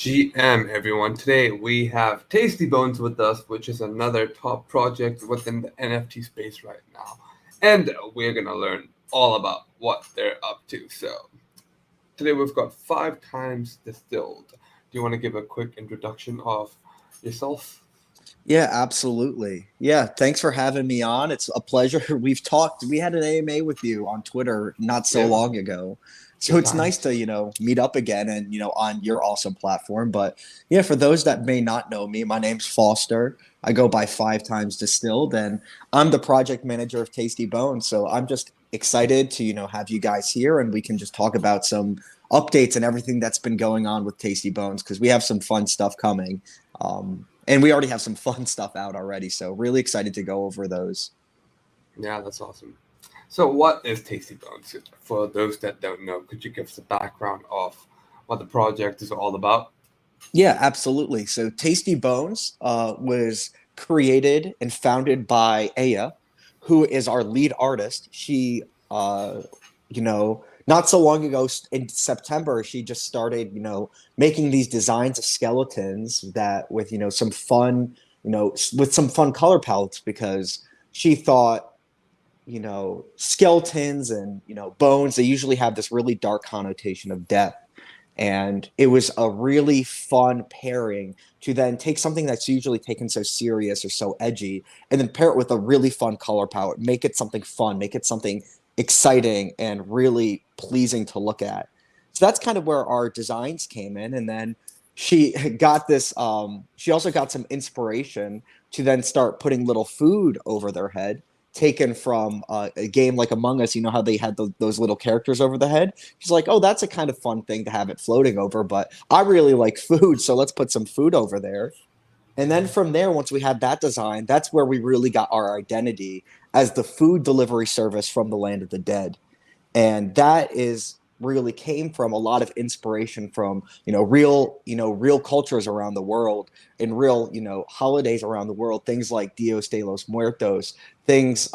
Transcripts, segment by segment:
GM, everyone. Today we have Tasty Bones with us, which is another top project within the NFT space right now. And we're going to learn all about what they're up to. So, today we've got 5 times distilled. Do you want to give a quick introduction of yourself? Yeah, absolutely. Yeah, thanks for having me on. It's a pleasure. We had an AMA with you on Twitter not so Yeah, long ago. So good it's nice times. to, meet up again and, on your awesome platform. But yeah, for those that may not know me, my name's Foster. I go by 5 times distilled and I'm the project manager of Tasty Bones. So I'm just excited to, have you guys here and we can just talk about some updates and everything that's been going on with Tasty Bones because we have some fun stuff coming. And we already have some fun stuff out already, so really excited to go over those. Yeah, that's awesome. So, what is Tasty Bones? For those that don't know, could you give us a background of what the project is all about? Yeah, absolutely. So Tasty Bones was created and founded by Aya, who is our lead artist. She, not so long ago in September, she just started, making these designs of skeletons that with, some fun, with some fun color palettes because she thought skeletons and bones, they usually have this really dark connotation of death, and it was a really fun pairing to then take something that's usually taken so serious or so edgy and then pair it with a really fun color palette, make it something fun, make it something exciting and really pleasing to look at. So that's kind of where our designs came in. And then she got this she also got some inspiration to then start putting little food over their head taken from a game like Among Us. You know how they had those little characters over the head? She's like, oh, that's a kind of fun thing to have it floating over, but I really like food, so let's put some food over there. And then from there, once we had that design, that's where we really got our identity as the food delivery service from the land of the dead. And that is really came from a lot of inspiration from real cultures around the world and real holidays around the world, things like Dios de los Muertos, things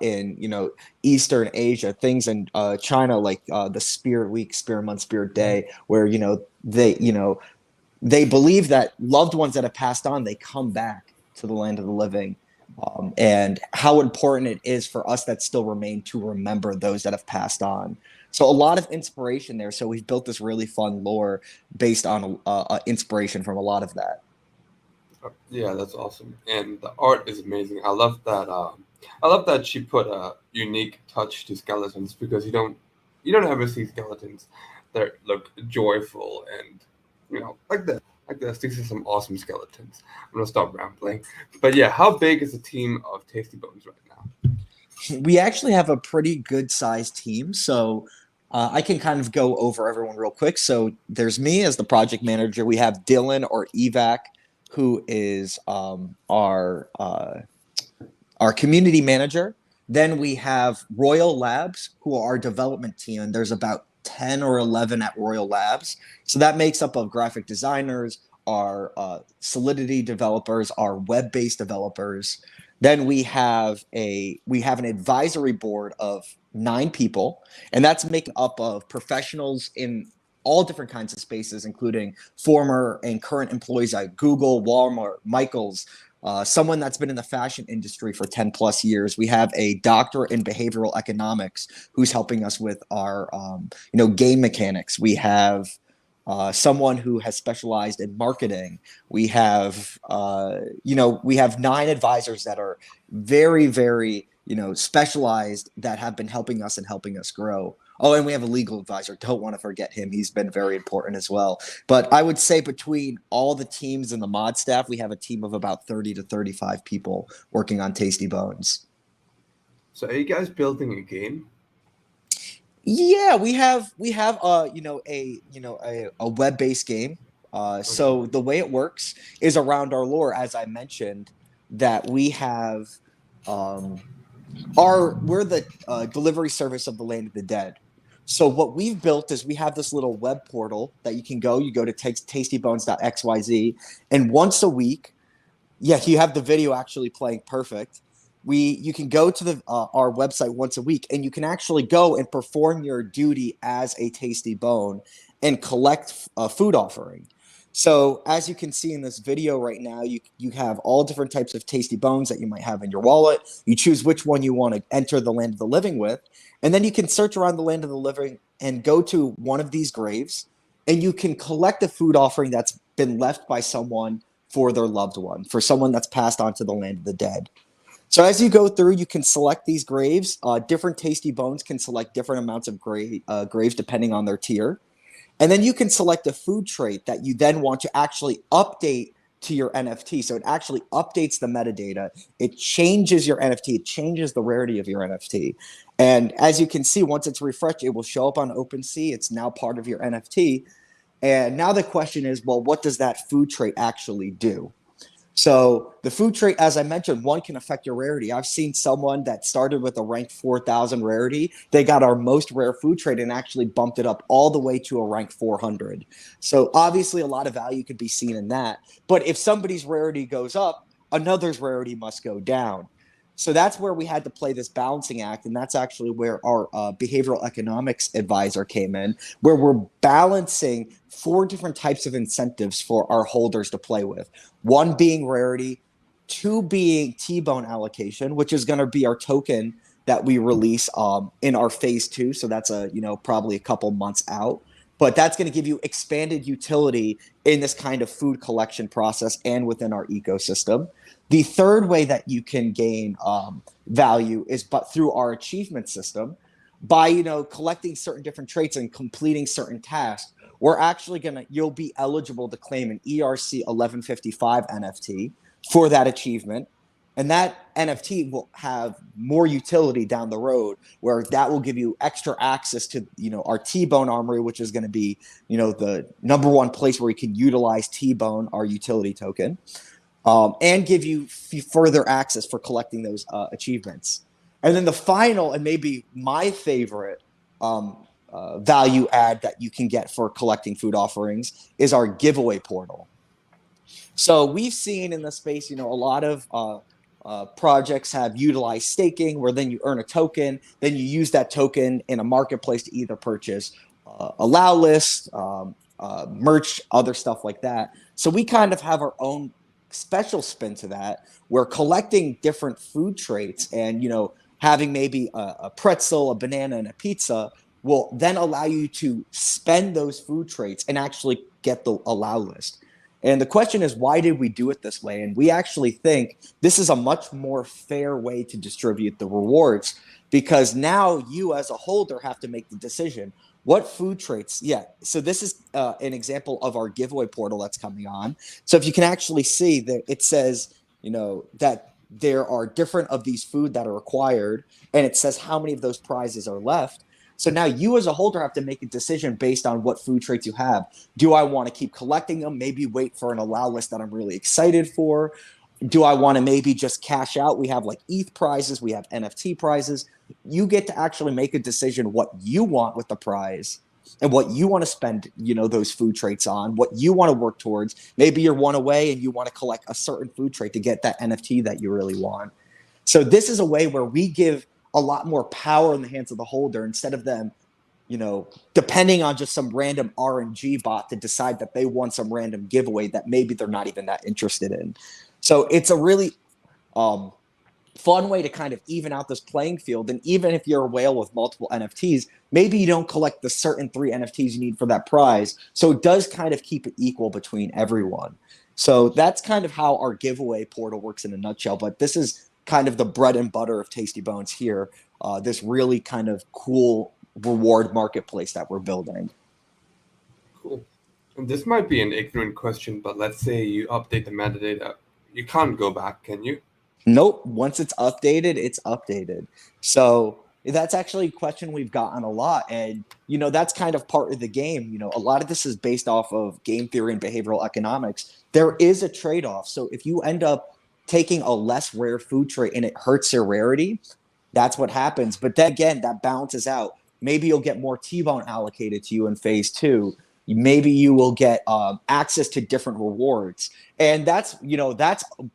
in Eastern Asia, things in China like the Spirit Week, Spirit Month, Spirit Day, where they believe that loved ones that have passed on, they come back to the land of the living. And how important it is for us that still remain to remember those that have passed on. So a lot of inspiration there. So we've built this really fun lore based on inspiration from a lot of that. Yeah, that's awesome, and the art is amazing. I love that. I love that she put a unique touch to skeletons because you don't ever see skeletons that look joyful and like this. These are some awesome skeletons. I'm gonna stop rambling, but yeah, how big is the team of Tasty Bones right now? We actually have a pretty good sized team. So I can kind of go over everyone real quick. So there's me as the project manager. We have Dylan or Evac, who is our community manager. Then we have Royal Labs, who are our development team. And there's about 10 or 11 at Royal Labs. So that makes up of graphic designers, our Solidity developers, our web-based developers. Then we have an advisory board of 9 people, and that's made up of professionals in all different kinds of spaces, including former and current employees at Google, Walmart, Michaels, someone that's been in the fashion industry for 10 plus years. We have a doctor in behavioral economics who's helping us with our, game mechanics. We have someone who has specialized in marketing. We have 9 advisors that are very, very, specialized that have been helping us and helping us grow. Oh, and we have a legal advisor. Don't want to forget him. He's been very important as well. But I would say between all the teams and the mod staff, we have a team of about 30 to 35 people working on Tasty Bones. So, are you guys building a game? Yeah, we have a web-based game. Okay. So the way it works is around our lore, as I mentioned, that we have um we're the delivery service of the land of the dead. So what we've built is we have this little web portal that you go to tastybones.xyz, and once a week, yeah, you have the video actually playing perfect. You can go to the our website once a week, and you can actually go and perform your duty as a tasty bone and collect a food offering. So as you can see in this video right now, you have all different types of tasty bones that you might have in your wallet. You choose which one you want to enter the land of the living with, and then you can search around the land of the living and go to one of these graves, and you can collect a food offering that's been left by someone for their loved one, for someone that's passed on to the land of the dead. So as you go through, you can select these graves. Different tasty bones can select different amounts of graves depending on their tier. And then you can select a food trait that you then want to actually update to your NFT. So it actually updates the metadata. It changes your NFT. It changes the rarity of your NFT. And as you can see, once it's refreshed, it will show up on OpenSea. It's now part of your NFT. And now the question is, well, what does that food trait actually do? So the food trait, as I mentioned, one can affect your rarity. I've seen someone that started with a rank 4,000 rarity. They got our most rare food trait and actually bumped it up all the way to a rank 400. So obviously a lot of value could be seen in that. But if somebody's rarity goes up, another's rarity must go down. So that's where we had to play this balancing act. And that's actually where our behavioral economics advisor came in, where we're balancing four different types of incentives for our holders to play with. One being rarity, two being T-bone allocation, which is going to be our token that we release in our phase two. So that's probably a couple months out. But that's going to give you expanded utility in this kind of food collection process and within our ecosystem. The third way that you can gain value is but through our achievement system. By collecting certain different traits and completing certain tasks, we're actually you'll be eligible to claim an ERC 1155 NFT for that achievement. And that NFT will have more utility down the road, where that will give you extra access to, our T-Bone Armory, which is going to be, the number one place where you can utilize T-Bone, our utility token, and give you further access for collecting those achievements. And then the final, and maybe my favorite value add that you can get for collecting food offerings, is our giveaway portal. So we've seen in the space, a lot of projects have utilized staking, where then you earn a token, then you use that token in a marketplace to either purchase allow list, merch, other stuff like that. So we kind of have our own special spin to that. We're collecting different food traits, and having maybe a pretzel, a banana, and a pizza will then allow you to spend those food traits and actually get the allow list. And the question is, why did we do it this way? And we actually think this is a much more fair way to distribute the rewards, because now you as a holder have to make the decision. What food traits? Yeah. So this is an example of our giveaway portal that's coming on. So if you can actually see that it says, that there are different of these food that are required, and it says how many of those prizes are left. So now you as a holder have to make a decision based on what food traits you have. Do I want to keep collecting them? Maybe wait for an allow list that I'm really excited for. Do I want to maybe just cash out? We have like ETH prizes, we have NFT prizes. You get to actually make a decision what you want with the prize and what you want to spend, those food traits on, what you want to work towards. Maybe you're one away and you want to collect a certain food trait to get that NFT that you really want. So this is a way where we give a lot more power in the hands of the holder, instead of them, depending on just some random RNG bot to decide that they want some random giveaway that maybe they're not even that interested in. So it's a really fun way to kind of even out this playing field. And even if you're a whale with multiple NFTs, maybe you don't collect the certain 3 NFTs you need for that prize. So it does kind of keep it equal between everyone. So that's kind of how our giveaway portal works in a nutshell. But this is kind of the bread and butter of Tasty Bones here. This really kind of cool reward marketplace that we're building. Cool. And this might be an ignorant question, but let's say you update the metadata. You can't go back, can you? Nope. Once it's updated, it's updated. So that's actually a question we've gotten a lot. And, that's kind of part of the game. A lot of this is based off of game theory and behavioral economics. There is a trade-off. So if you end up taking a less rare food trait and it hurts your rarity, that's what happens. But then again, that balances out. Maybe you'll get more T-bone allocated to you in phase 2. Maybe you will get access to different rewards. And that's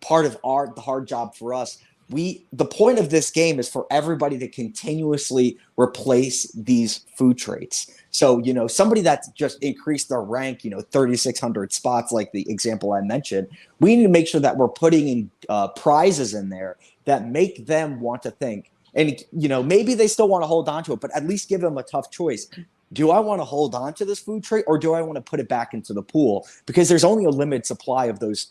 part of the hard job for us. the point of this game is for everybody to continuously replace these food traits. So, somebody that's just increased their rank, 3,600 spots, like the example I mentioned, we need to make sure that we're putting in prizes in there that make them want to think. And, maybe they still want to hold on to it, but at least give them a tough choice. Do I want to hold on to this food trait, or do I want to put it back into the pool? Because there's only a limited supply of those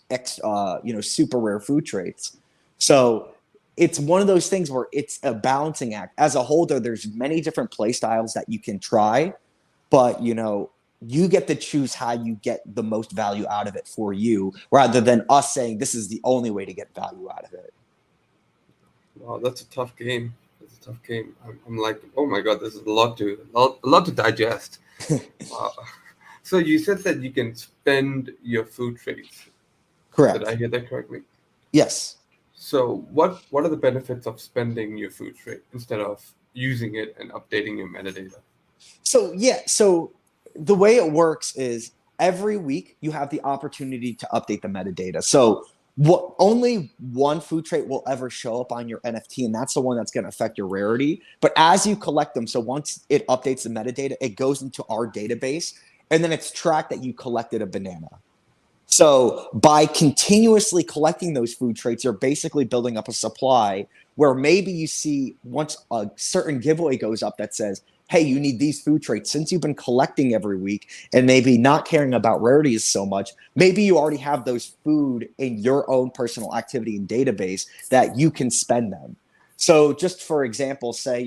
super rare food traits. So it's one of those things where it's a balancing act. As a holder, there's many different play styles that you can try, but you get to choose how you get the most value out of it for you, rather than us saying this is the only way to get value out of it. Wow, that's a tough game. That's a tough game. I'm like, oh my god, this is a lot to digest. Uh, so you said that you can spend your food traits. Did I Correct. hear that correctly? Yes. So what are the benefits of spending your food trait instead of using it and updating your metadata? So yeah, so the way it works is every week you have the opportunity to update the metadata. So what only one food trait will ever show up on your NFT, and that's the one that's going to affect your rarity. But as you collect them, so once it updates the metadata, it goes into our database, and then it's tracked that you collected a banana. So by continuously collecting those food traits, you're basically building up a supply where maybe you see once a certain giveaway goes up that says, hey, you need these food traits. Since you've been collecting every week and maybe not caring about rarities so much, maybe you already have those food in your own personal activity and database that you can spend them. So just for example, say,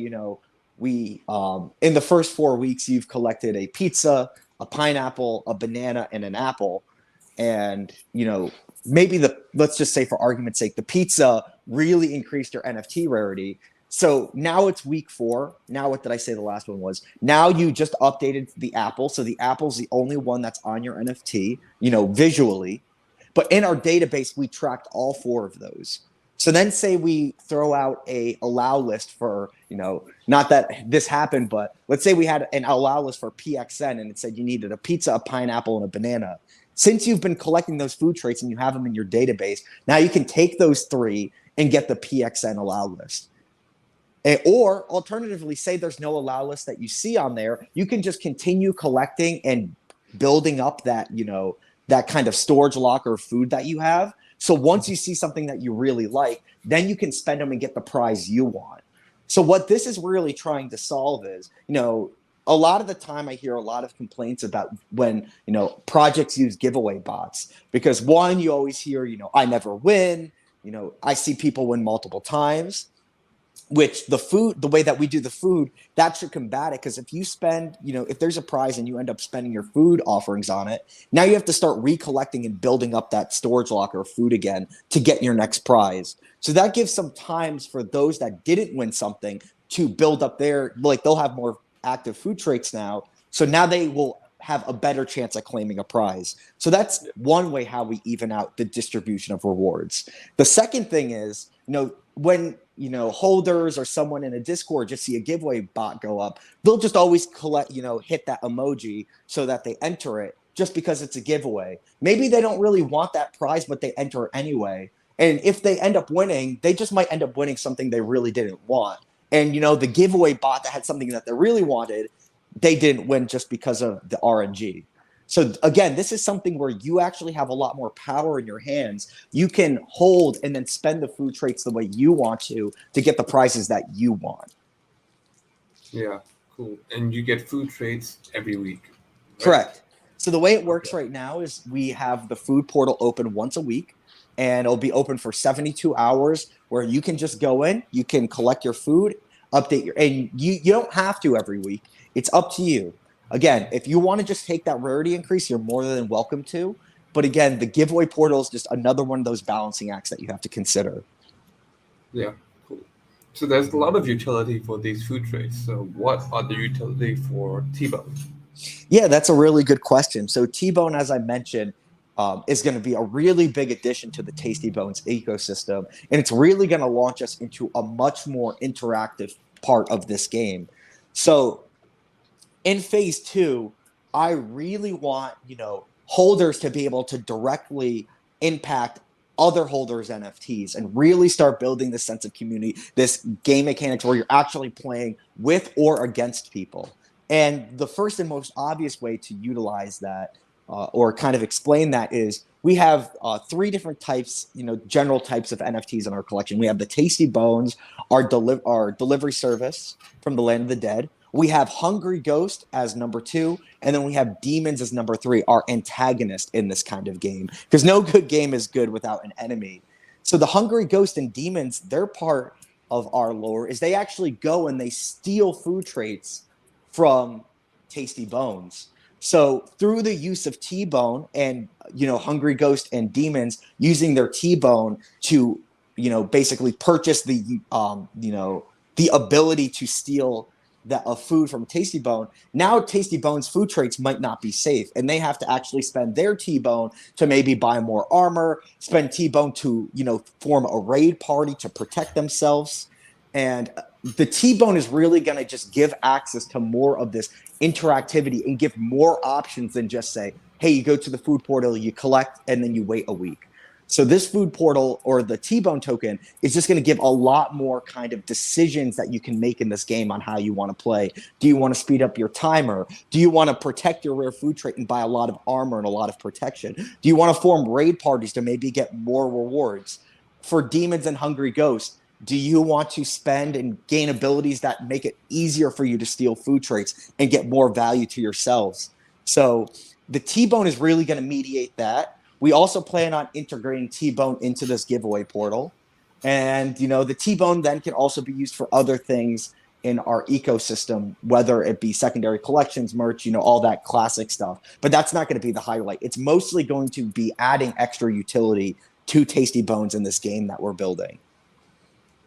we in the first 4 weeks, you've collected a pizza, a pineapple, a banana, and an apple, and maybe let's just say for argument's sake the pizza really increased your NFT rarity. So now it's week 4. Now what did I say the last one was? Now you just updated the apple, so the apple's the only one that's on your NFT, visually. But in our database we tracked all 4 of those. So then say we throw out a allow list for, not that this happened, but let's say we had an allow list for PXN and it said you needed a pizza, a pineapple, and a banana. Since you've been collecting those food traits and you have them in your database, now you can take those 3 and get the PXN allow list. Or alternatively, say there's no allow list that you see on there, you can just continue collecting and building up that kind of storage locker of food that you have. So once you see something that you really like, then you can spend them and get the prize you want. So what this is really trying to solve is, a lot of the time I hear a lot of complaints about when, projects use giveaway bots, because one, you always hear, I never win, I see people win multiple times, which the way that we do the food, that should combat it. Because if you spend, if there's a prize and you end up spending your food offerings on it, now you have to start recollecting and building up that storage locker of food again to get your next prize. So that gives some times for those that didn't win something to build up they'll have more active food traits now. So now they will have a better chance at claiming a prize. So that's one way how we even out the distribution of rewards. The second thing is, when holders or someone in a Discord just see a giveaway bot go up, they'll just always hit that emoji so that they enter it just because it's a giveaway. Maybe they don't really want that prize, but they enter it anyway. And if they end up winning, they just might end up winning something they really didn't want. And the giveaway bot that had something that they really wanted, they didn't win just because of the RNG. So again, this is something where you actually have a lot more power in your hands. You can hold and then spend the food traits the way you want to get the prizes that you want. Yeah, cool. And you get food traits every week, right? Correct. So the way it Okay. works right now is we have the food portal open once a week, and it'll be open for 72 hours where you can just go in, you can collect your food, and you don't have to every week. It's up to you. Again, if you want to just take that rarity increase, you're more than welcome to. But again, the giveaway portal is just another one of those balancing acts that you have to consider. Yeah, cool. So there's a lot of utility for these food traits. So what are the utility for T-bone? Yeah, that's a really good question. So T-Bone, as I mentioned, is going to be a really big addition to the Tasty Bones ecosystem, and it's really going to launch us into a much more interactive part of this game. So in phase 2, I really want holders to be able to directly impact other holders NFTs and really start building this sense of community, this game mechanics where you're actually playing with or against people. And the first and most obvious way to utilize that or kind of explain that is we have three different types, general types of NFTs in our collection. We have the Tasty Bones, our delivery service from the Land of the Dead. We have Hungry Ghost as number two, and then we have Demons as number three, our antagonist in this kind of game. Because no good game is good without an enemy. So the Hungry Ghost and Demons, they're part of our lore, is they actually go and they steal food traits from Tasty Bones. So through the use of T-Bone and Hungry Ghost and Demons using their T-Bone to basically purchase the ability to steal that of food from Tasty Bone. Now Tasty Bone's food traits might not be safe, and they have to actually spend their T-Bone to maybe buy more armor, spend T-Bone to form a raid party to protect themselves. And the T-Bone is really going to just give access to more of this interactivity and give more options than just say, hey, you go to the food portal, you collect, and then you wait a week. So this food portal or the T-Bone token is just going to give a lot more kind of decisions that you can make in this game on how you want to play. Do you want to speed up your timer? Do you want to protect your rare food trait and buy a lot of armor and a lot of protection? Do you want to form raid parties to maybe get more rewards? For Demons and Hungry Ghosts, do you want to spend and gain abilities that make it easier for you to steal food traits and get more value to yourselves? So the T-Bone is really going to mediate that. We also plan on integrating T-Bone into this giveaway portal. And, the T-Bone then can also be used for other things in our ecosystem, whether it be secondary collections, merch, all that classic stuff. But that's not going to be the highlight. It's mostly going to be adding extra utility to Tasty Bones in this game that we're building.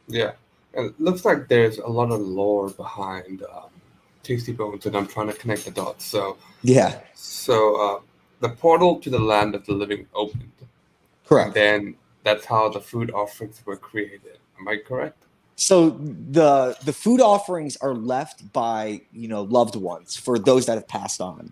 Yeah, and it looks like there's a lot of lore behind Tasty Bones, and I'm trying to connect the dots. Yeah, So the portal to the land of the living opened, and correct. then that's how the food offerings were created. Am I correct? So the food offerings are left by loved ones for those that have passed on.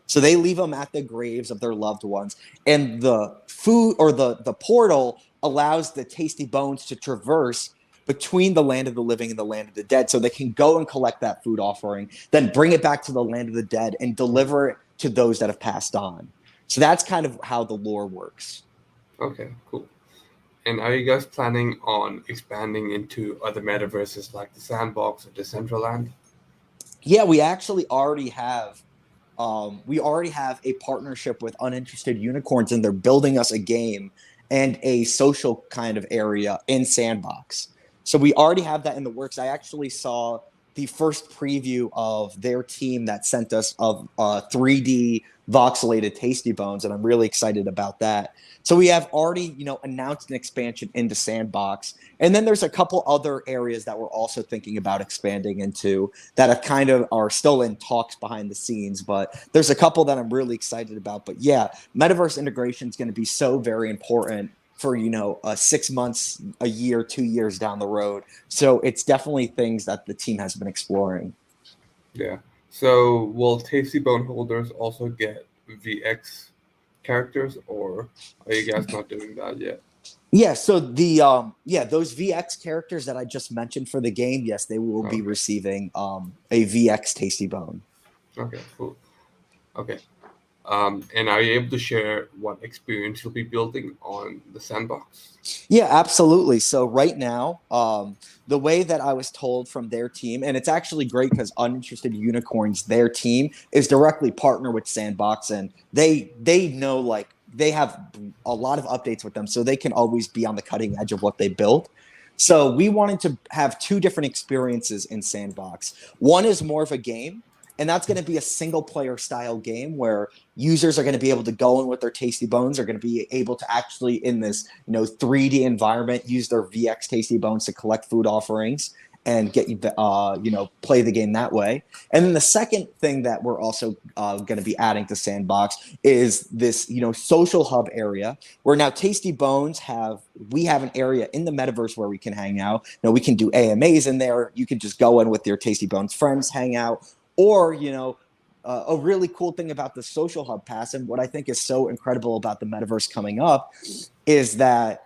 So they leave them at the graves of their loved ones, and the food or the portal allows the Tasty Bones to traverse between the land of the living and the land of the dead, so they can go and collect that food offering, then bring it back to the land of the dead and deliver it to those that have passed on. So that's kind of how the lore works. Okay, cool. And are you guys planning on expanding into other metaverses like the Sandbox or Decentraland? Yeah, we actually already have a partnership with Uninterested Unicorns, and they're building us a game and a social kind of area in Sandbox. So we already have that in the works. I actually saw the first preview of their team that sent us of 3D voxelated Tasty Bones, and I'm really excited about that. So we have already, announced an expansion into Sandbox, and then there's a couple other areas that we're also thinking about expanding into that have kind of are still in talks behind the scenes, but there's a couple that I'm really excited about. But yeah, metaverse integration is going to be so very important for 6 months, a year, 2 years down the road. So it's definitely things that the team has been exploring. Yeah. So will Tasty Bone holders also get VX characters, or are you guys not doing that yet? Yeah, so those VX characters that I just mentioned for the game, yes, they will be Okay. receiving a VX Tasty Bone. Okay. Cool. Okay. And are you able to share what experience you'll be building on the Sandbox? Yeah, absolutely. So right now, the way that I was told from their team, and it's actually great because Uninterested Unicorns, their team is directly partner with Sandbox, and they know like they have a lot of updates with them, so they can always be on the cutting edge of what they built. So we wanted to have two different experiences in Sandbox. One is more of a game, and that's going to be a single player style game where users are going to be able to go in with their Tasty Bones, are going to be able to actually in this 3D environment use their VX Tasty Bones to collect food offerings and get play the game that way. And then the second thing that we're also going to be adding to Sandbox is this social hub area where now Tasty Bones we have an area in the metaverse where we can hang out. We can do AMAs in there. You can just go in with your Tasty Bones friends, hang out, or a really cool thing about the social hub pass, and what I think is so incredible about the metaverse coming up, is that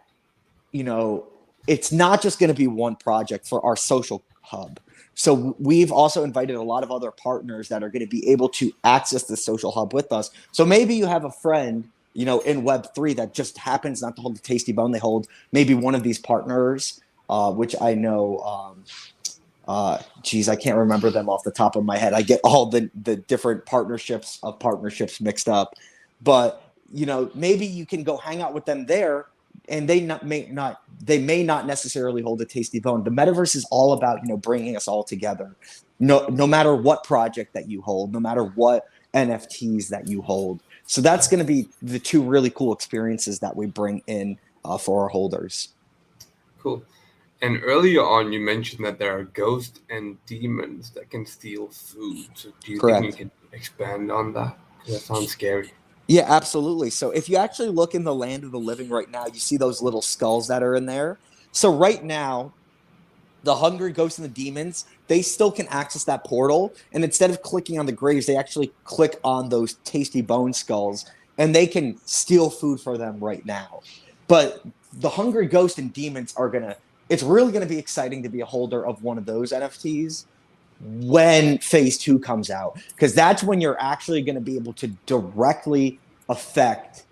it's not just going to be one project for our social hub. So we've also invited a lot of other partners that are going to be able to access the social hub with us. So maybe you have a friend, in Web3 that just happens not to hold the Tasty Bone. They hold maybe one of these partners, which I know. Geez, I can't remember them off the top of my head. I get all the different partnerships mixed up, but maybe you can go hang out with them there, and they may not necessarily hold a Tasty Bone. The metaverse is all about bringing us all together. No matter what project that you hold, no matter what NFTs that you hold. So that's going to be the two really cool experiences that we bring in for our holders. Cool. And earlier on, you mentioned that there are ghosts and demons that can steal food. So do you think you Correct. can expand on that? 'Cause that sounds scary. Yeah, absolutely. So if you actually look in the land of the living right now, you see those little skulls that are in there. So right now, the hungry ghosts and the demons, they still can access that portal. And instead of clicking on the graves, they actually click on those tasty bone skulls, and they can steal food for them right now. But the hungry ghost and demons are going to, it's really going to be exciting to be a holder of one of those NFTs when phase two comes out, because that's when you're actually going to be able to directly affect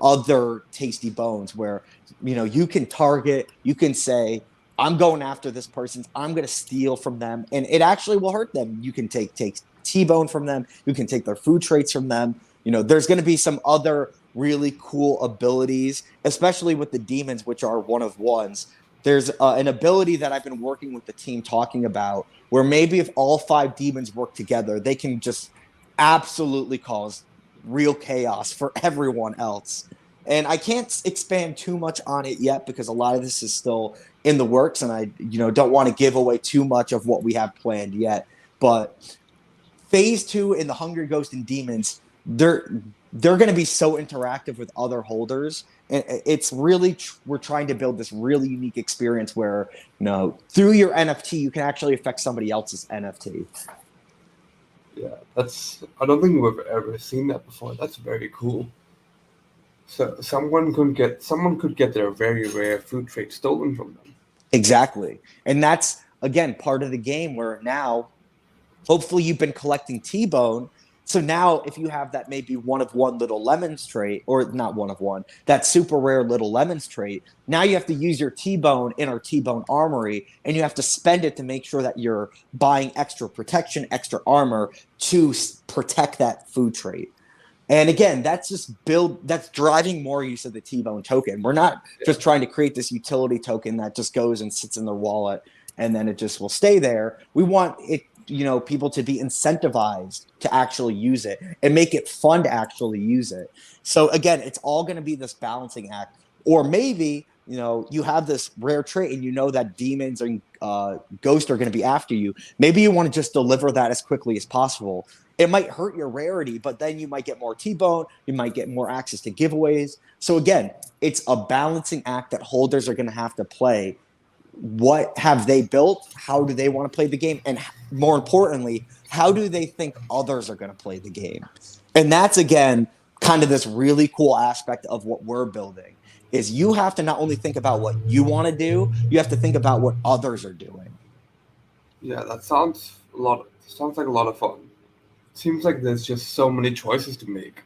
other tasty bones, where you can target, you can say, I'm going after this person, I'm going to steal from them, and it actually will hurt them. You can take T-bone from them, you can take their food traits from them. There's going to be some other really cool abilities, especially with the demons, which are one of ones. There's an ability that I've been working with the team talking about, where maybe if all 5 demons work together, they can just absolutely cause real chaos for everyone else. And I can't expand too much on it yet, because a lot of this is still in the works, and I don't want to give away too much of what we have planned yet. But phase 2 in the Hungry Ghost and Demons, they're going to be so interactive with other holders, and it's really we're trying to build this really unique experience where through your NFT you can actually affect somebody else's NFT. Yeah, I don't think we've ever seen that before. That's very cool. So someone could get their very rare food trait stolen from them. Exactly. And that's again part of the game, where now hopefully you've been collecting T-bone. So now if you have that maybe one of one little lemons trait, or not one of one, that super rare little lemons trait, now you have to use your T-bone in our T-bone armory, and you have to spend it to make sure that you're buying extra protection, extra armor to protect that food trait. And again, that's driving more use of the T-bone token. We're not Yeah. just trying to create this utility token that just goes and sits in their wallet and then it just will stay there. We want it, people to be incentivized to actually use it and make it fun to actually use it. So again, it's all going to be this balancing act. Or maybe, you have this rare trait and that demons and ghosts are going to be after you. Maybe you want to just deliver that as quickly as possible. It might hurt your rarity, but then you might get more T-bone, you might get more access to giveaways. So again, it's a balancing act that holders are going to have to play. What have they built? How do they want to play the game? And more importantly, how do they think others are going to play the game? And that's again kind of this really cool aspect of what we're building, is you have to not only think about what you want to do, you have to think about what others are doing. Yeah, that sounds like a lot of fun. Seems like there's just so many choices to make.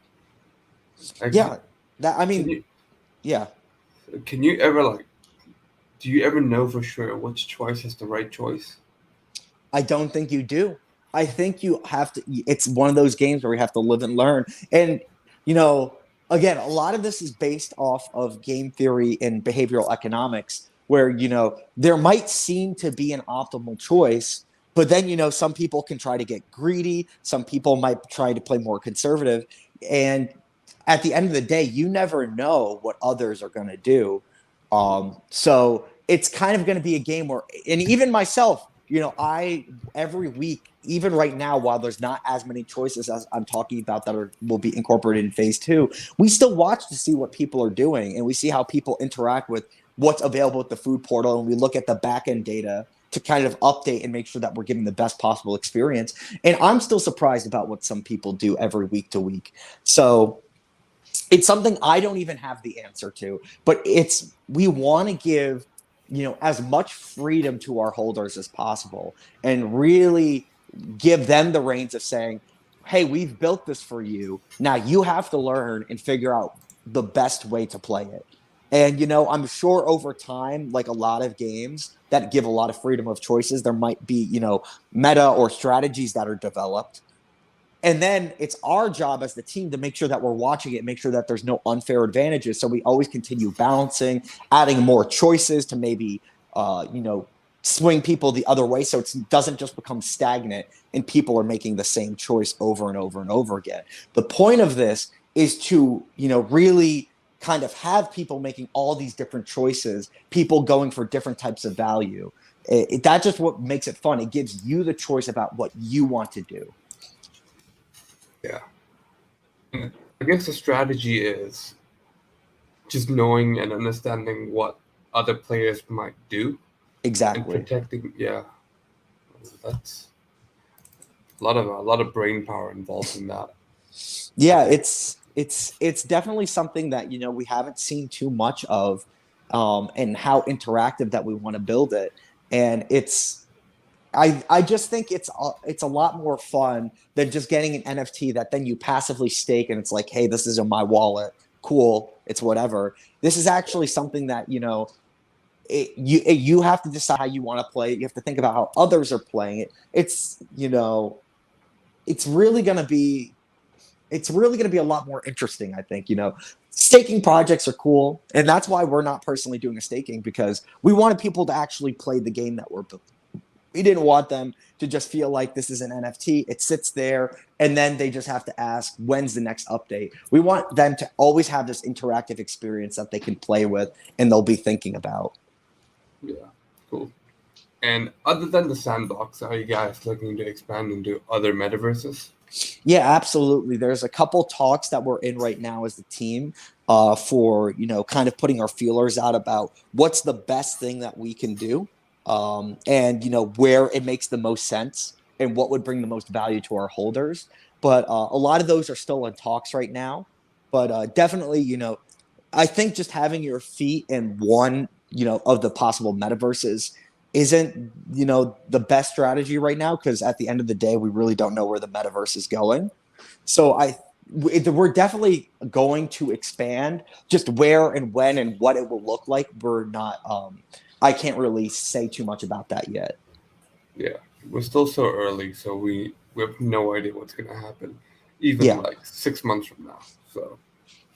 Like, Yeah, that I can mean, you yeah, can you ever like do you ever know for sure which choice is the right choice? I don't think you do. I think you have to. It's one of those games where you have to live and learn. And you know, again, a lot of this is based off of game theory and behavioral economics, where there might seem to be an optimal choice, but then some people can try to get greedy. Some people might try to play more conservative, and at the end of the day, you never know what others are going to do. So it's kind of going to be a game where, and even myself, I every week, even right now, while there's not as many choices as I'm talking about that will be incorporated in phase 2, we still watch to see what people are doing, and we see how people interact with what's available at the food portal, and we look at the back end data to kind of update and make sure that we're giving the best possible experience. And I'm still surprised about what some people do every week to week. So it's something I don't even have the answer to, but we want to give, as much freedom to our holders as possible and really give them the reins of saying, hey, we've built this for you. Now you have to learn and figure out the best way to play it. And, I'm sure over time, like a lot of games that give a lot of freedom of choices, there might be, meta or strategies that are developed. And then it's our job as the team to make sure that we're watching it, make sure that there's no unfair advantages. So we always continue balancing, adding more choices to maybe, swing people the other way. So it doesn't just become stagnant and people are making the same choice over and over and over again. The point of this is to, really kind of have people making all these different choices, people going for different types of value. That's just what makes it fun. It gives you the choice about what you want to do. Yeah. I guess the strategy is just knowing and understanding what other players might do and Exactly. protecting. Yeah, that's a lot of brain power involved in that. I Yeah, think. it's definitely something that we haven't seen too much of, and how interactive that we want to build it. And I just think it's a lot more fun than just getting an NFT that then you passively stake and it's like, hey, this is in my wallet, cool, it's whatever. This is actually something that you have to decide how you want to play it. You have to think about how others are playing it. It's really going to be it's really going to be a lot more interesting, I think. Staking projects are cool, and that's why we're not personally doing a staking, because we wanted people to actually play the game that we're building. We didn't want them to just feel like this is an NFT. It sits there, and then they just have to ask, when's the next update? We want them to always have this interactive experience that they can play with and they'll be thinking about. Yeah, cool. And other than the sandbox, are you guys looking to expand into other metaverses? Yeah, absolutely. There's a couple talks that we're in right now as the team, for kind of putting our feelers out about what's the best thing that we can do, and where it makes the most sense and what would bring the most value to our holders. But a lot of those are still in talks right now. But definitely, I think just having your feet in one, of the possible metaverses isn't, the best strategy right now, because at the end of the day, we really don't know where the metaverse is going. So we're definitely going to expand. Just where and when and what it will look like, we're not. I can't really say too much about that yet. Yeah, we're still so early, so we have no idea what's gonna happen, even Yeah, like 6 months from now. So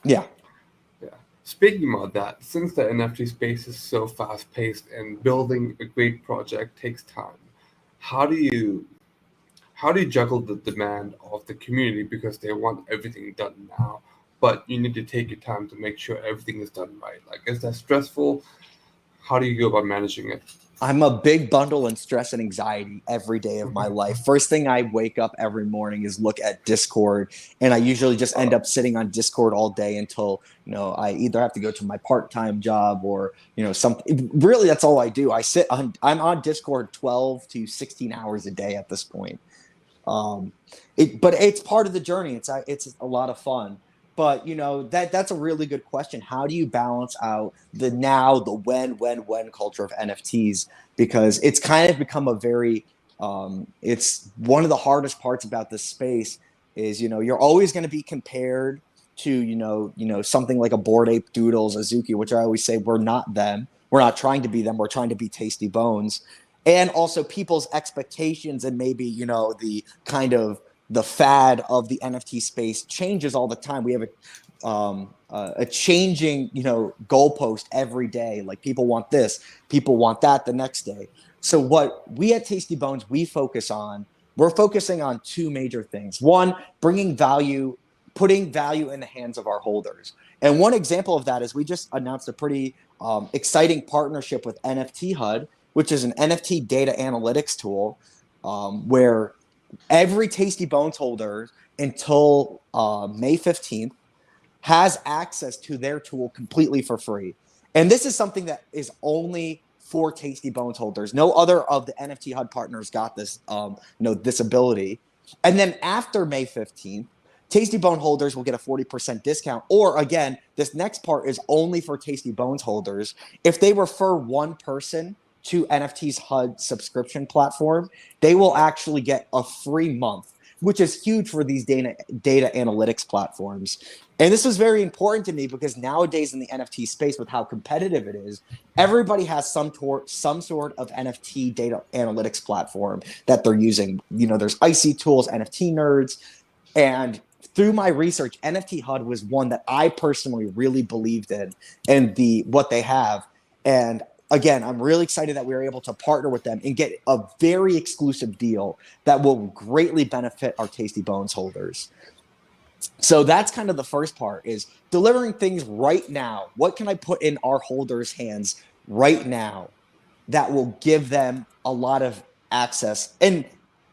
yeah. yeah. Speaking about that, since the NFT space is so fast paced and building a great project takes time, how do you how do you juggle the demand of the community because they want everything done now, but you need to take your time to make sure everything is done right? Like, is that stressful? How do you go about managing it? I'm a big bundle in stress and anxiety every day of my life. First thing I wake up every morning is look at Discord, and I usually just end Uh, up sitting on Discord all day until I either have to go to my part-time job or something. Really, that's all I do. I'm on Discord 12 to 16 hours a day at this point. Um, but it's part of the journey. It's a lot of fun. But that's a really good question. How do you balance out the now, the when culture of NFTs? Because it's kind of become a very it's one of the hardest parts about this space is you're always going to be compared to something like a Bored Ape Doodles, Azuki, which I always say we're not them. We're not trying to be them. We're trying to be Tasty Bones, and also people's expectations and maybe the kind of the fad of the NFT space changes all the time. We have a changing goalpost every day. Like people want this, people want that the next day. So what we at Tasty Bones we're focusing on two major things. One, bringing value, putting value in the hands of our holders. And one example of that is we just announced a pretty exciting partnership with NFT HUD, which is an NFT data analytics tool, where every Tasty Bones holder until May 15th has access to their tool completely for free. And this is something that is only for Tasty Bones holders. No other of the NFT HUD partners got this, this ability. And then after May 15th, Tasty Bone holders will get a 40% discount. Or again, this next part is only for Tasty Bones holders. If they refer one person to NFT's HUD subscription platform, they will actually get a free month, which is huge for these data analytics platforms. And this was very important to me because nowadays in the NFT space, with how competitive it is, everybody has some sort of NFT data analytics platform that they're using. There's IC tools, NFT nerds, and through my research, NFT HUD was one that I personally really believed in, and what they have. And again, I'm really excited that we were able to partner with them and get a very exclusive deal that will greatly benefit our Tasty Bones holders. So that's kind of the first part, is delivering things right now. What can I put in our holders' hands right now that will give them a lot of access and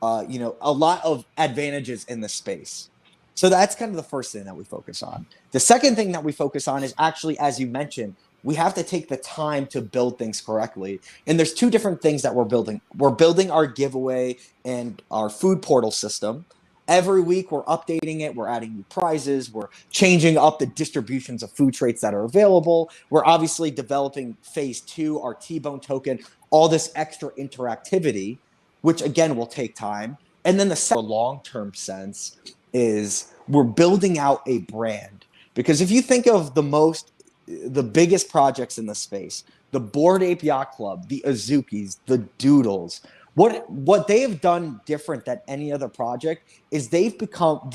a lot of advantages in the space? So that's kind of the first thing that we focus on. The second thing that we focus on is actually, as you mentioned, we have to take the time to build things correctly. And there's two different things that we're building. We're building our giveaway and our food portal system. Every week we're updating it. We're adding new prizes. We're changing up the distributions of food traits that are available. We're obviously developing phase 2, our T-Bone token, all this extra interactivity, which again will take time. And then the second long-term sense is we're building out a brand. Because if you think of the biggest projects in the space, the Bored Ape Yacht Club, the Azukis, the Doodles, what they have done different than any other project is they've become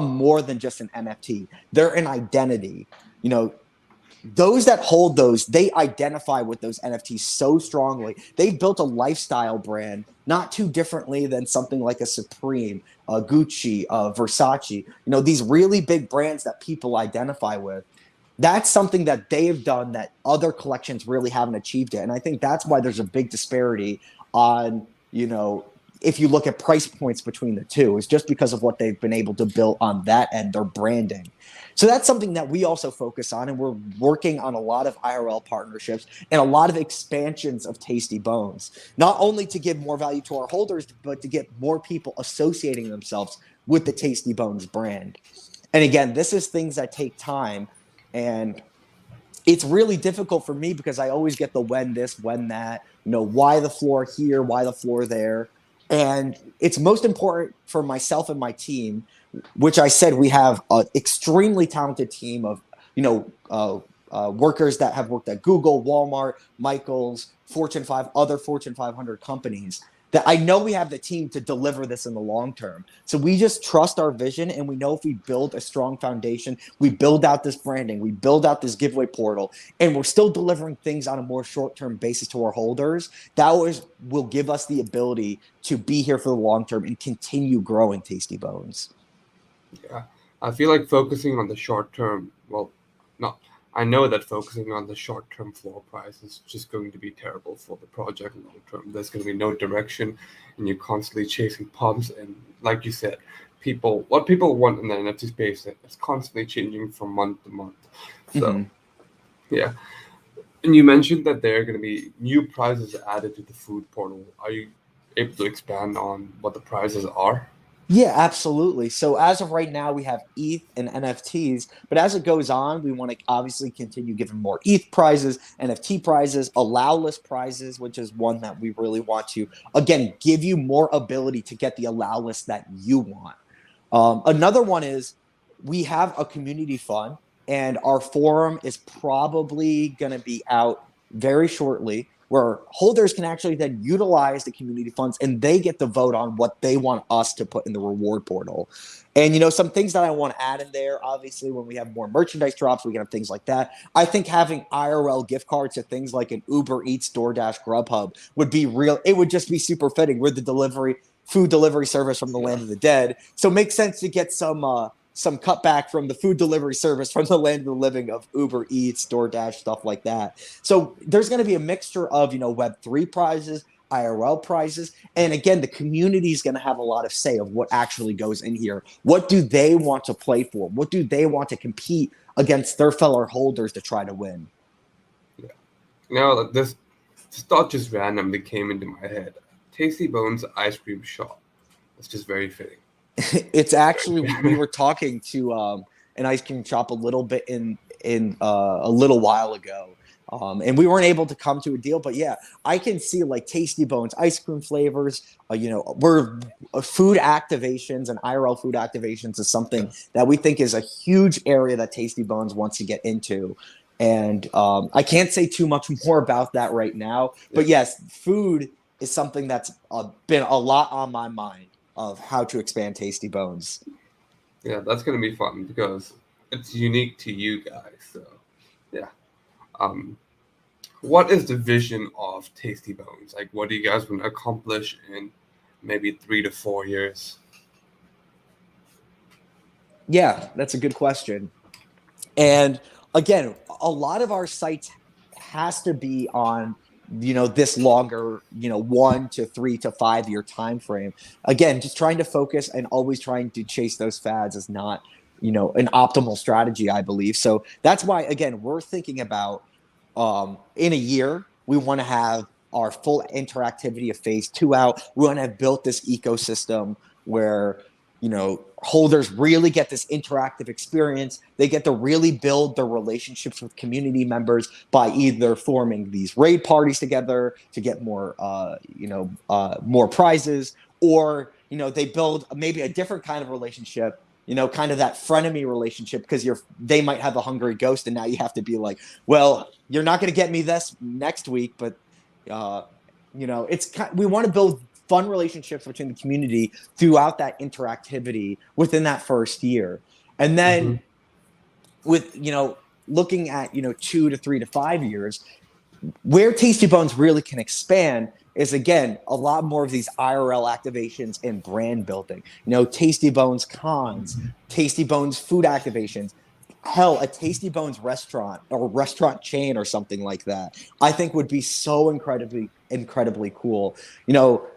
more than just an NFT. They're an identity. Those that hold those, they identify with those NFTs so strongly. They've built a lifestyle brand, not too differently than something like a Supreme, a Gucci, Versace. These really big brands that people identify with. That's something that they've done that other collections really haven't achieved yet. And I think that's why there's a big disparity on, if you look at price points between the two, is just because of what they've been able to build on that end, their branding. So that's something that we also focus on, and we're working on a lot of IRL partnerships and a lot of expansions of Tasty Bones, not only to give more value to our holders, but to get more people associating themselves with the Tasty Bones brand. And again, this is things that take time, and it's really difficult for me because I always get the when this, when that, why the floor here, why the floor there. And it's most important for myself and my team, which I said we have an extremely talented team of, workers that have worked at Google, Walmart, Michaels, other Fortune 500 companies, that I know we have the team to deliver this in the long term. So we just trust our vision, and we know if we build a strong foundation, we build out this branding, we build out this giveaway portal, and we're still delivering things on a more short-term basis to our holders, that will give us the ability to be here for the long term and continue growing Tasty Bones. Yeah, I feel like focusing on the short term, well, no, I know that focusing on the short term floor price is just going to be terrible for the project long term. There's going to be no direction, and you're constantly chasing pumps. And like you said, what people want in the NFT space is constantly changing from month to month. So, yeah. And you mentioned that there are going to be new prizes added to the food portal. Are you able to expand on what the prizes are? Yeah, absolutely. So as of right now, we have ETH and NFTs, but as it goes on, we want to obviously continue giving more ETH prizes, NFT prizes, allow list prizes, which is one that we really want to, again, give you more ability to get the allow list that you want. Another one is we have a community fund, and our forum is probably going to be out very shortly, where holders can actually then utilize the community funds, and they get to vote on what they want us to put in the reward portal. And, some things that I want to add in there, obviously, when we have more merchandise drops, we can have things like that. I think having IRL gift cards to things like an Uber Eats, DoorDash, Grubhub would be real. It would just be super fitting. We're the food delivery service from the land of the dead. So it makes sense to get some cutback from the food delivery service from the land of the living of Uber Eats, DoorDash, stuff like that. So there's going to be a mixture of, Web3 prizes, IRL prizes. And again, the community is going to have a lot of say of what actually goes in here. What do they want to play for? What do they want to compete against their fellow holders to try to win? Yeah. Like this thought just randomly came into my head. Tasty Bones ice cream shop. It's just very fitting. It's actually, we were talking to an ice cream shop a little bit in a little while ago. And we weren't able to come to a deal, but yeah, I can see like Tasty Bones ice cream flavors. We're food activations and IRL food activations is Yeah. something that we think is a huge area that Tasty Bones wants to get into. And I can't say too much more about that right now, Yeah. but yes, food is something that's been a lot on my mind of how to expand Tasty Bones. Yeah, that's gonna be fun because it's unique to you guys. So yeah. Um, what is the vision of Tasty Bones? Like, what do you guys want to accomplish in maybe 3 to 4 years? Yeah, that's a good question. And again, a lot of our sites has to be on this longer 1 to 3 to 5 year time frame. Again, just trying to focus and always trying to chase those fads is not an optimal strategy, I believe. So that's why again we're thinking about in a year we want to have our full interactivity of phase 2 out. We want to have built this ecosystem where holders really get this interactive experience. They get to really build their relationships with community members by either forming these raid parties together to get more prizes, or they build maybe a different kind of relationship, kind of that frenemy relationship, because they might have a hungry ghost and now you have to be like, well, you're not going to get me this next week, but uh we want to build fun relationships between the community throughout that interactivity within that first year. And Hmm. then with looking at 2 to 3 to 5 years, where Tasty Bones really can expand is again a lot more of these IRL activations and brand building. Tasty Bones cons, Tasty Bones food activations, hell, a Tasty Bones restaurant or restaurant chain or something like that, I think would be so incredibly cool.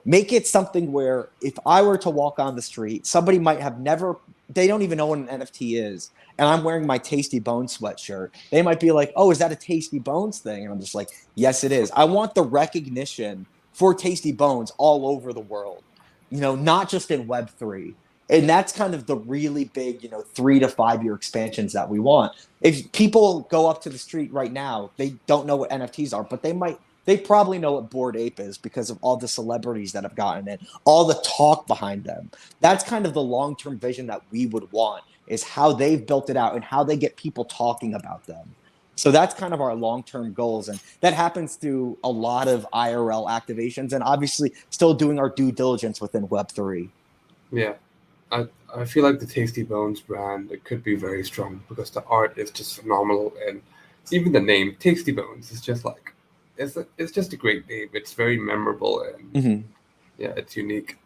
Make it something where if I were to walk on the street, somebody might have never, they don't even know what an NFT is, and I'm wearing my Tasty Bones sweatshirt. They might be like, "Oh, is that a Tasty Bones thing?" And I'm just like, "Yes, it is." I want the recognition for Tasty Bones all over the world. Not just in Web3. And that's kind of the really big 3 to 5 year expansions that we want. If people go up to the street right now, they don't know what NFTs are, but they probably know what Bored Ape is because of all the celebrities that have gotten it, all the talk behind them. That's kind of the long-term vision that we would want, is how they've built it out and how they get people talking about them. So that's kind of our long-term goals. And that happens through a lot of IRL activations and obviously still doing our due diligence within Web3. Yeah, I feel like the Tasty Bones brand, it could be very strong because the art is just phenomenal, and even the name Tasty Bones is just like it's just a great name. It's very memorable, and Mm-hmm. yeah, it's unique.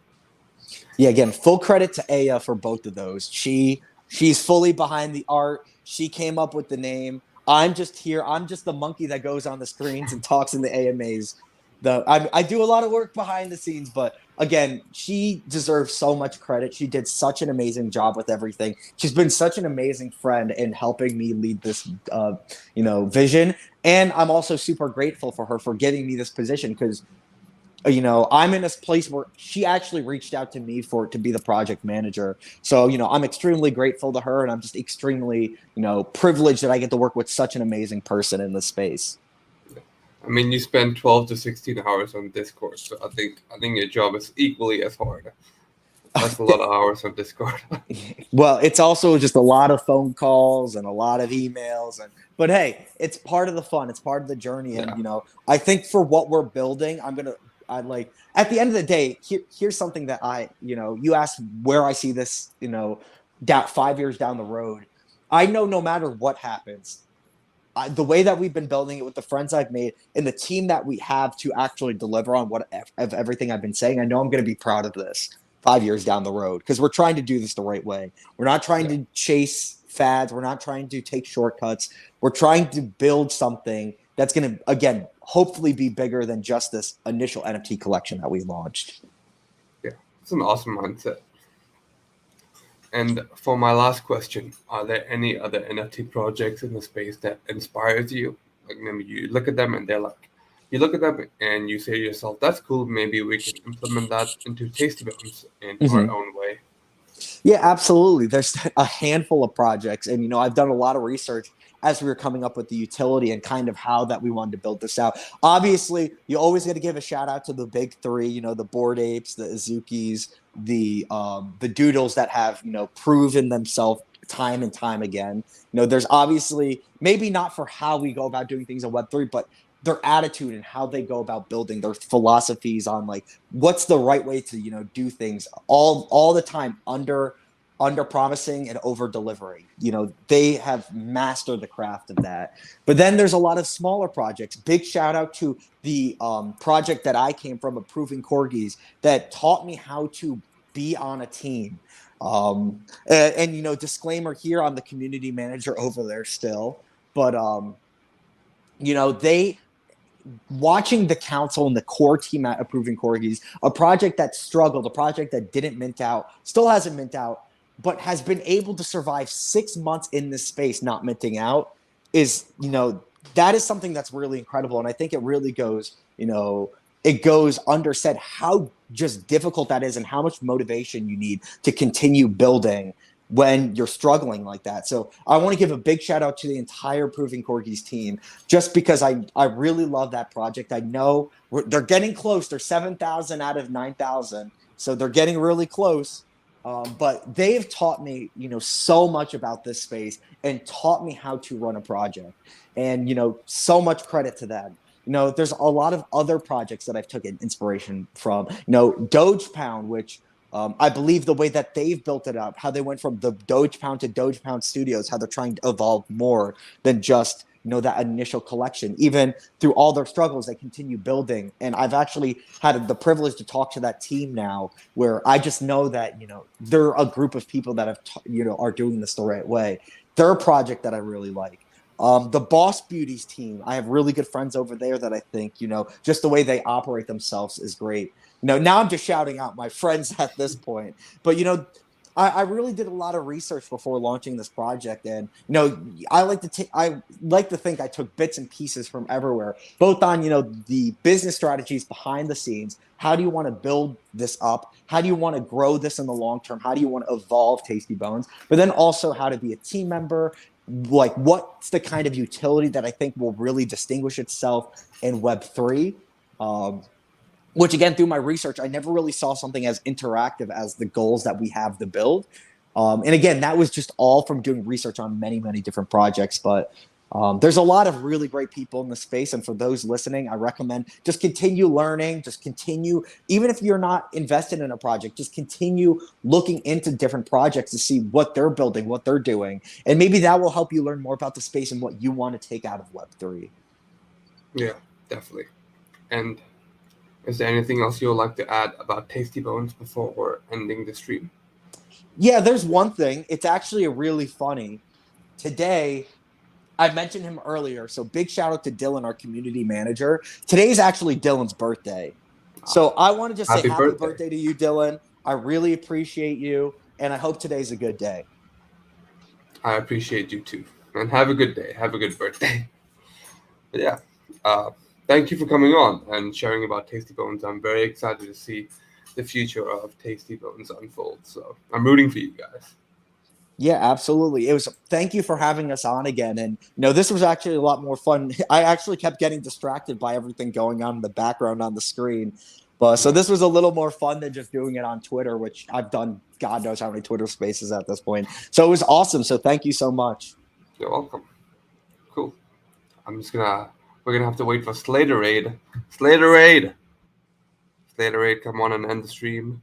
Yeah, again, full credit to Aya for both of those. She's fully behind the art. She came up with the name. I'm just here. I'm just the monkey that goes on the screens and talks in the AMAs. I do a lot of work behind the scenes, but again, she deserves so much credit. She did such an amazing job with everything. She's been such an amazing friend in helping me lead this vision. And I'm also super grateful for her for giving me this position because I'm in this place where she actually reached out to me for to be the project manager. So, I'm extremely grateful to her, and I'm just extremely, privileged that I get to work with such an amazing person in this space. I mean, you spend 12 to 16 hours on Discord, so I think your job is equally as hard. That's a lot of hours on Discord. Well, it's also just a lot of phone calls and a lot of emails, but hey, it's part of the fun. It's part of the journey. And, Yeah, I think for what we're building, I like, at the end of the day, here's something that you asked where I see this, down 5 years down the road. I know no matter what happens, the way that we've been building it with the friends I've made and the team that we have to actually deliver on what of everything I've been saying, I know I'm going to be proud of this 5 years down the road because we're trying to do this the right way. We're not trying yeah, to chase fads. We're not trying to take shortcuts. We're trying to build something that's going to, again, hopefully be bigger than just this initial NFT collection that we launched. yeah. It's an awesome mindset. And for my last question, are there any other NFT projects in the space that inspires you? Like maybe you look at them and they're like, you look at them and you say to yourself, "That's cool. Maybe we can implement that into Tasty Bones in our Mhm. own way." Yeah, absolutely. There's a handful of projects, and I've done a lot of research as we were coming up with the utility and kind of how that we wanted to build this out. Obviously, you always got to give a shout out to the big three. The Bored Apes, the Azukis, the Doodles that have proven themselves time and time again. There's obviously maybe not for how we go about doing things in Web3, but their attitude and how they go about building their philosophies on like what's the right way to do things all the time under promising and over delivering. They have mastered the craft of that. But then there's a lot of smaller projects. Big shout out to the project that I came from, Approving Corgis, that taught me how to be on a team. And disclaimer here, on the community manager over there still, but they watching the council and the core team at Approving Corgis, a project that struggled, a project that didn't mint out, still hasn't mint out, but has been able to survive 6 months in this space not minting out, is, that is something that's really incredible. And I think it really goes, it goes undersaid how just difficult that is and how much motivation you need to continue building when you're struggling like that. So I want to give a big shout out to the entire Proving Corgis team, just because I really love that project. I know they're getting close. They're 7,000 out of 9,000. So they're getting really close. But they've taught me, so much about this space and taught me how to run a project. And, so much credit to them. There's a lot of other projects that I've taken inspiration from. Doge Pound, which I believe the way that they've built it up, how they went from the Doge Pound to Doge Pound Studios, how they're trying to evolve more than just that initial collection. Even through all their struggles, they continue building. And I've actually had the privilege to talk to that team now, where I just know that they're a group of people that have are doing this the right way. They're a project that I really like. The Boss Beauties team, I have really good friends over there that I think, just the way they operate themselves is great. Now I'm just shouting out my friends at this point. But, I really did a lot of research before launching this project. And, I like to think I took bits and pieces from everywhere, both on, the business strategies behind the scenes. How do you want to build this up? How do you want to grow this in the long term? How do you want to evolve Tasty Bones? But then also how to be a team member, like what's the kind of utility that I think will really distinguish itself in Web3. Which again, through my research, I never really saw something as interactive as the goals that we have to build. And again, that was just all from doing research on many, many different projects. But there's a lot of really great people in the space. And for those listening, I recommend just continue learning, just continue, even if you're not invested in a project, just continue looking into different projects to see what they're building, what they're doing. And maybe that will help you learn more about the space and what you want to take out of Web3. Yeah, definitely. And is there anything else you would like to add about Tasty Bones before we're ending the stream? Yeah, there's one thing. It's actually a really funny. Today, I mentioned him earlier, so big shout out to Dylan, our community manager. Today's actually Dylan's birthday. Uh, So I want to just say Happy happy birthday. birthday to you, Dylan. I really appreciate you, and I hope today's a good day. I appreciate you too. And have a good day. Have a good birthday. But yeah, uh, thank you for coming on and sharing about Tasty Bones. I'm very excited to see the future of Tasty Bones unfold. So I'm rooting for you guys. Yeah, absolutely. It was thank you for having us on again. And this was actually a lot more fun. I actually kept getting distracted by everything going on in the background on the screen. But so Yeah, this was a little more fun than just doing it on Twitter, which I've done God knows how many Twitter spaces at this point. So it was awesome. So thank you so much. you're welcome. Cool. We're gonna have to wait for Slater Raid. Slater Raid! Slater Raid, come on and end the stream.